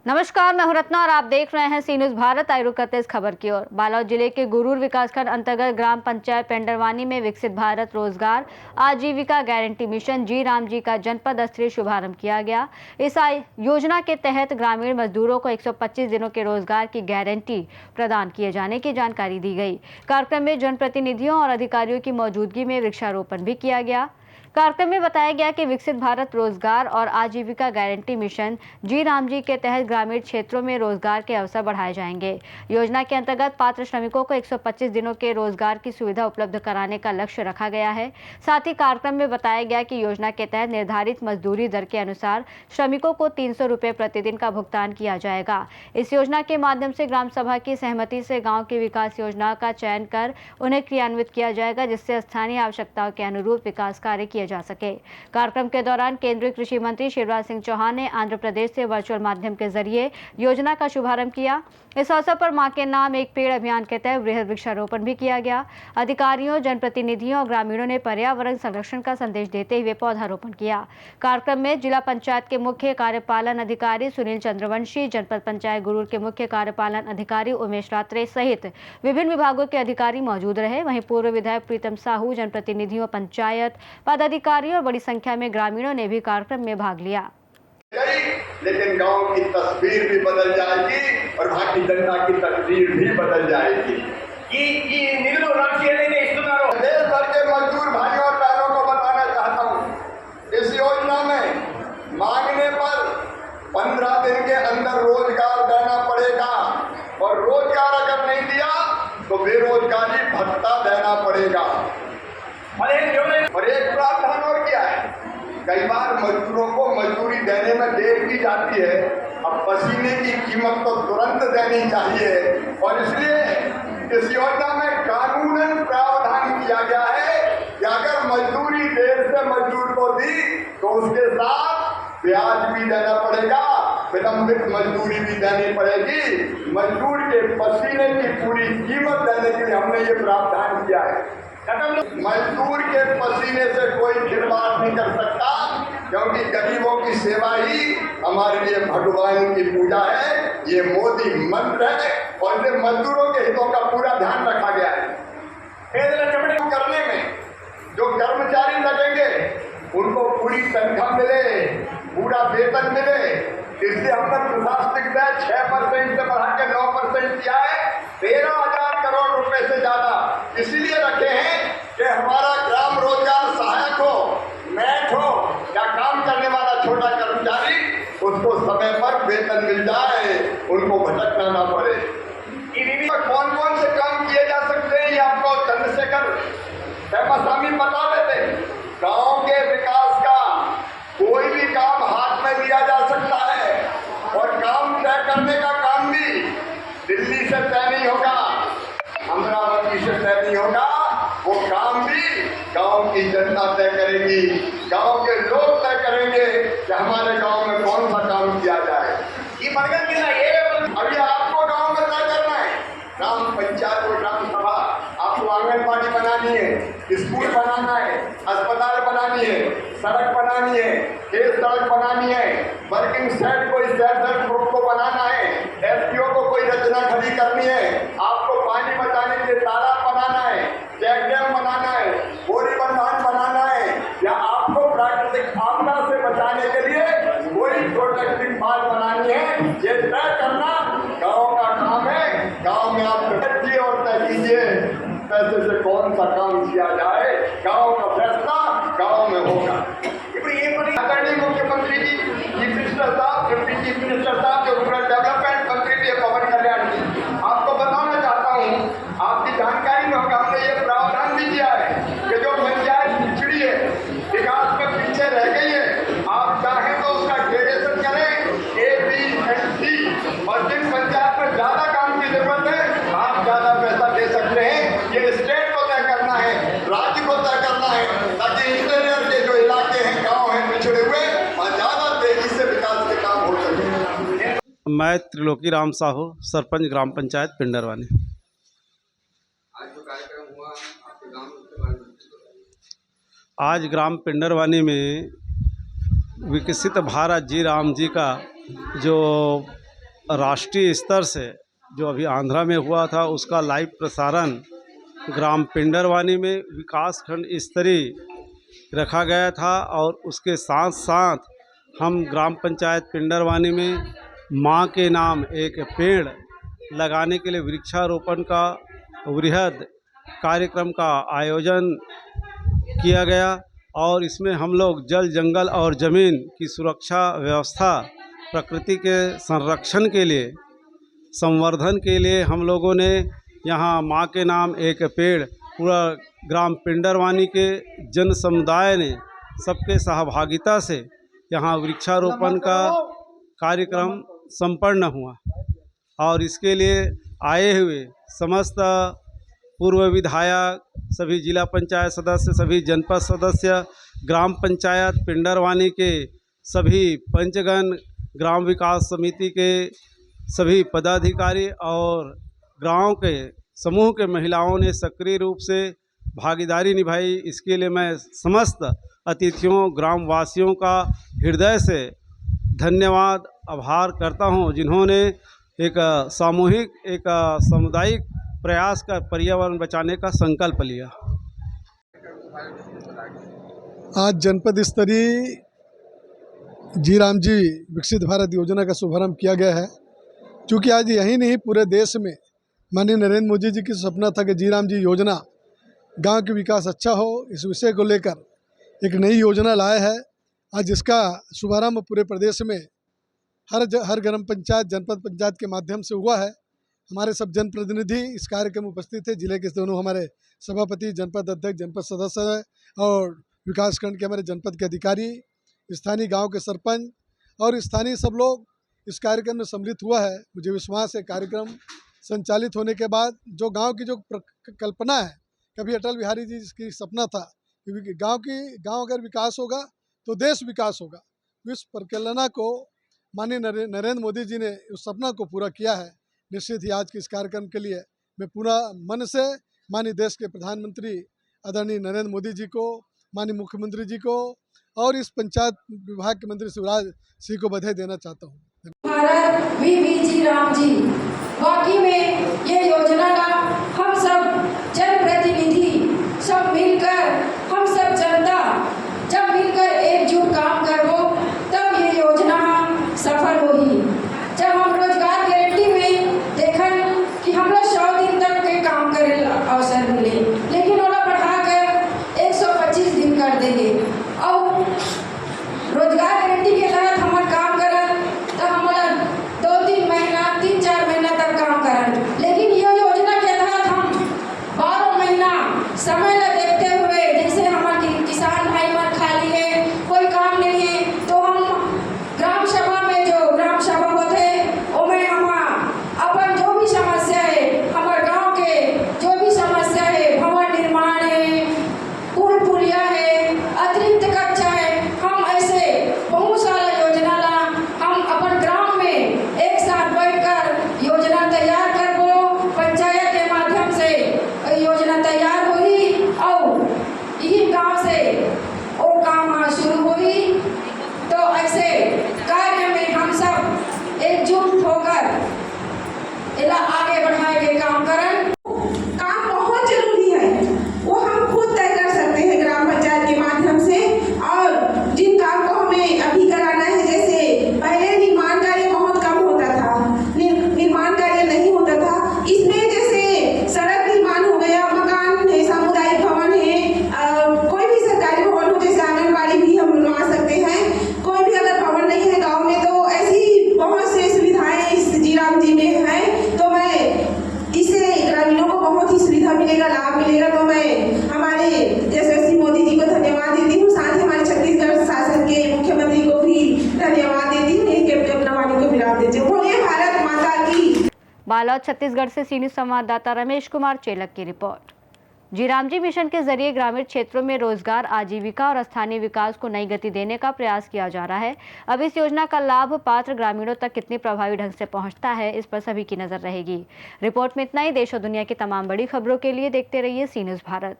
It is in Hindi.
नमस्कार, मैं हूं रत्ना और आप देख रहे हैं सी न्यूज भारत। आइए रुक करते इस खबर की ओर। बालोद जिले के गुरूर विकासखंड अंतर्गत ग्राम पंचायत पेंडरवानी में विकसित भारत रोजगार आजीविका गारंटी मिशन जी राम जी का जनपद स्तरीय शुभारंभ किया गया। इस योजना के तहत ग्रामीण मजदूरों को 125 दिनों के रोजगार की गारंटी प्रदान किए जाने की जानकारी दी गई। कार्यक्रम में जनप्रतिनिधियों और अधिकारियों की मौजूदगी में वृक्षारोपण भी किया गया। कार्यक्रम में बताया गया कि विकसित भारत रोजगार और आजीविका गारंटी मिशन जी राम जी के तहत ग्रामीण क्षेत्रों में रोजगार के अवसर बढ़ाए जाएंगे। योजना के अंतर्गत पात्र श्रमिकों को 125 दिनों के रोजगार की सुविधा उपलब्ध कराने का लक्ष्य रखा गया है। साथ ही कार्यक्रम में बताया गया कि योजना के तहत निर्धारित मजदूरी दर के अनुसार श्रमिकों को 300 रुपये प्रतिदिन का भुगतान किया जाएगा। इस योजना के माध्यम से ग्राम सभा की सहमति से गाँव की विकास योजना का चयन कर उन्हें क्रियान्वित किया जाएगा, जिससे स्थानीय आवश्यकताओं के अनुरूप विकास कार्य किए जा सके। कार्यक्रम के दौरान केंद्रीय कृषि मंत्री शिवराज सिंह चौहान ने आंध्र प्रदेश से वर्चुअल माध्यम के जरिए योजना का शुभारंभ किया। इस अवसर पर मां के नाम एक पेड़ अभियान के तहत वृहद वृक्षारोपण भी किया गया। अधिकारियों, जनप्रतिनिधियों और ग्रामीणों ने पर्यावरण संरक्षण का संदेश देते हुए पौधारोपण किया। कार्यक्रम में जिला पंचायत के मुख्य कार्यपालन अधिकारी सुनील चंद्रवंशी, जनपद पंचायत गुरूर के मुख्य कार्यपालन अधिकारी उमेश रात्रे सहित विभिन्न विभागों के अधिकारी मौजूद रहे। वहीं पूर्व विधायक प्रीतम साहू, जनप्रतिनिधियों, पंचायत पदाधिकारियों और बड़ी संख्या में ग्रामीणों ने भी कार्यक्रम में भाग लिया। लेकिन गांव की तस्वीर भी बदल जाएगी और बाकी जनता की तस्वीर भी बदल जाएगी। देश भर के मजदूर भाइयों और बहनों को बताना चाहता हूँ, इस योजना में मांगने पर 15 दिन के अंदर रोजगार देना पड़ेगा और रोजगार अगर नहीं दिया तो बेरोजगारी भत्ता देना पड़ेगा। और एक प्रावधान और क्या है, कई बार मजदूरों को मजदूरी देने में देर की जाती है। अब पसीने की कीमत तो तुरंत देनी चाहिए और इसलिए इस योजना में कानूनन प्रावधान किया गया है कि अगर मजदूरी देर से मजदूर को दी तो उसके साथ ब्याज भी देना पड़ेगा, विलंबित मजदूरी भी देनी पड़ेगी। मजदूर के पसीने की पूरी कीमत देने के लिए हमने ये प्रावधान किया है। मजदूर के पसीने से कोई खिलवाड़ नहीं कर सकता, क्योंकि गरीबों की सेवा ही हमारे लिए भगवान की पूजा है। ये मोदी मंत्र है और फिर मजदूरों के हितों का पूरा ध्यान रखा गया है। करने में जो कर्मचारी लगेंगे उनको पूरी तनख्वाह मिले, पूरा वेतन मिले। इसलिए हमने प्रशासनिक व्यय 6% से बढ़ा के 9% किया है। 13,000 करोड़ रुपए से ज्यादा इसीलिए रखे हैं कि हमारा ग्राम रोजगार सहायक हो, मैट हो या काम करने वाला छोटा कर्मचारी, उसको समय पर वेतन मिल जाए, उनको भटकना ना पड़े। कौन कौन से काम किए जा सकते हैं ये आपको चंद्रशेखर स्वामी बता देते। गांव के विकास का कोई भी काम हाथ में लिया जा सकता है और काम तय करने का काम भी दिल्ली से तय नहीं होगा, अमरावती से तय नहीं होगा। वो काम भी गांव की जनता तय करेगी, गांव के लोग तय करेंगे कि हमारे गांव में कौन सा काम किया जाए। ये मरकज किला ये अभी आपको गांव में तय करना है। ग्राम पंचायत और ग्राम सभा आपको आंगनबाड़ी बनानी है, स्कूल बनाना है, अस्पताल बनानी है, सड़क बनानी है, खेत सड़क बनानी है, वर्किंग सेट को सेल्फ ग्रुप को बनाना है, एफपीओ को कोई रचना खड़ी करनी है, आपको पानी बचाने के लिए तालाब बनाना है, चेक डैम बनाना है, बोरी बंधान बनाना है, या आपको प्राकृतिक आपदा से बचाने के लिए कोई प्रोटेक्टिंग बाल बनानी है। ये तय करना गाँव का काम है। गाँव में आप कीजिए और तय कीजिए पैसे से कौन सा काम किया जाए। गाँव का फैसला गाँव में होगा। आदरणीय मुख्यमंत्री जी, चीफ मिनिस्टर साहब, डिप्टी चीफ मिनिस्टर साहब, जो रूरल डेवलपमेंट मंत्री थे पवन कल्याण जी, आपको बताना चाहता हूँ, आपकी जानकारी में होगा, हमने ये प्रावधान भी किया है कि जो पंचायत पिछड़ी है, विकास में पीछे रह गई है, आप चाहें तो उसका ग्रेडेशन करें A, B and C, और जिन पंचायत में ज्यादा काम की जरूरत है आप ज्यादा पैसा दे सकते हैं। ये स्टेट को तय करना है, राज्य को तय करना है, ताकि इंटीरियर के जो इलाके हैं, गांव हैं पिछड़े हुए, और ज्यादा तेजी से विकास के काम हो सके। मैं त्रिलोकी राम साहू, सरपंच ग्राम पंचायत पिंडरवानी। आज जो कार्यक्रम हुआ आपके गांव में, उसके बारे में आज ग्राम पिंडरवानी में विकसित भारत जी राम जी का जो राष्ट्रीय स्तर से जो अभी आंध्रा में हुआ था उसका लाइव प्रसारण ग्राम पिंडरवानी में विकासखंड स्तरीय रखा गया था। और उसके साथ साथ हम ग्राम पंचायत पिंडरवानी में माँ के नाम एक पेड़ लगाने के लिए वृक्षारोपण का वृहद कार्यक्रम का आयोजन किया गया। और इसमें हम लोग जल, जंगल और ज़मीन की सुरक्षा व्यवस्था, प्रकृति के संरक्षण के लिए, संवर्धन के लिए हम लोगों ने यहाँ माँ के नाम एक पेड़ पूरा ग्राम पिंडरवानी के जन समुदाय ने सबके सहभागिता से यहाँ वृक्षारोपण का कार्यक्रम संपन्न हुआ। और इसके लिए आए हुए समस्त पूर्व विधायक, सभी जिला पंचायत सदस्य, सभी जनपद सदस्य, ग्राम पंचायत पिंडरवानी के सभी पंचगण, ग्राम विकास समिति के सभी पदाधिकारी और गांव के समूह के महिलाओं ने सक्रिय रूप से भागीदारी निभाई। इसके लिए मैं समस्त अतिथियों, ग्रामवासियों का हृदय से धन्यवाद, आभार करता हूं, जिन्होंने एक सामूहिक, एक सामुदायिक प्रयास कर पर्यावरण बचाने का संकल्प लिया। आज जनपद स्तरीय जी राम जी विकसित भारत योजना का शुभारंभ किया गया है। क्योंकि आज यही नहीं, पूरे देश में माननीय नरेंद्र मोदी जी की सपना था कि जी राम जी योजना गांव के विकास अच्छा हो, इस विषय को लेकर एक नई योजना लाया है। आज इसका शुभारंभ पूरे प्रदेश में हर ग्राम पंचायत, जनपद पंचायत के माध्यम से हुआ है। हमारे सब जनप्रतिनिधि इस कार्यक्रम में उपस्थित थे। जिले के दोनों हमारे सभापति, जनपद अध्यक्ष, जनपद सदस्य और विकासखंड के हमारे जनपद के अधिकारी, स्थानीय गांव के सरपंच और स्थानीय सब लोग इस कार्यक्रम में सम्मिलित हुआ है। मुझे विश्वास है कार्यक्रम संचालित होने के बाद जो गांव की जो कल्पना है, कभी अटल बिहारी जी की सपना था कि गांव अगर विकास होगा तो देश विकास होगा। इस परिकल्पना को माननीय नरेंद्र मोदी जी ने उस सपना को पूरा किया है। निश्चित ही आज के इस कार्यक्रम के लिए मैं पूरा मन से माननीय देश के प्रधानमंत्री आदरणीय नरेंद्र मोदी जी को, माननीय मुख्यमंत्री जी को और इस पंचायत विभाग के मंत्री शिवराज सिंह को बधाई देना चाहता हूँ। भारत जी राम जी, वाकई में ये योजना का हम सब जनप्रतिनिधि सब मिलकर, हम सब जनता जब मिलकर एकजुट काम करो तब ये योजना सफल होगी। जब हम रोजगार गारंटी में देखन कि हम लोग 100 दिन तक के काम करे अवसर मिले, लेकिन उन्हें बढ़ाकर 125 दिन कर देंगे। और रोजगार गारंटी के तहत हमारे काम करन तो हमारा 2-3 महीना, 3-4 महीना तक काम करन, लेकिन ये योजना के तहत हम 12 महीना समय न देखते हुए, जैसे हमारे किसान भाई मन खाली है, कोई काम नहीं है, तो हम ग्राम सभा में जो ग्राम सभा होते उनमें हम अपन जो भी समस्या है, हमारे गांव के जो भी समस्या है, भवन निर्माण है, पुल पुलिया है, अतिरिक्त कक्षा है, हम ऐसे बहुत सारा योजना ला हम अपन ग्राम में एक साथ बैठकर योजना तैयार करबो। पंचायत के माध्यम से योजना तैयार हुई और यही गांव से वो काम शुरू हुई। तो ऐसे कार्य में हम सब एकजुट होकर इला आगे बढ़ाए के काम करन। काम बहुत जरूरी है, वो हम खुद तय कर सकते हैं ग्राम पंचायत के माध्यम से। और जिन काम को हमें अभी कराना है, जैसे पहले निर्माण कार्य बहुत कम होता था, निर्माण कार्य नहीं होता था, इसमें जैसे सड़क निर्माण हो गया, मकान है, सामुदायिक भवन है, कोई भी सरकारी भवन हो, जैसे आंगनबाड़ी भी हम बनवा सकते हैं। कोई भी अगर भवन नहीं है गाँव में तो ऐसी बहुत से सुविधाएं इस जी राम जी में है। तो मैं इससे ग्रामीणों को बहुत ही सुविधा मिलेगा, लाभ मिलेगा। तो मैं हमारे यशस्वी मोदी जी को धन्यवाद देती हूँ, साथ ही हमारे छत्तीसगढ़ शासन के मुख्यमंत्री को भी धन्यवाद देती हूँ, कैप्टन प्रवाणी को विराम देती हूँ। बोलिए भारत माता की। बालोद छत्तीसगढ़ से सीनियर संवाददाता रमेश कुमार चेलक की रिपोर्ट। जी राम जी मिशन के जरिए ग्रामीण क्षेत्रों में रोजगार, आजीविका और स्थानीय विकास को नई गति देने का प्रयास किया जा रहा है। अब इस योजना का लाभ पात्र ग्रामीणों तक कितनी प्रभावी ढंग से पहुंचता है, इस पर सभी की नजर रहेगी। रिपोर्ट में इतना ही। देश और दुनिया की तमाम बड़ी खबरों के लिए देखते रहिए सी न्यूज़ भारत।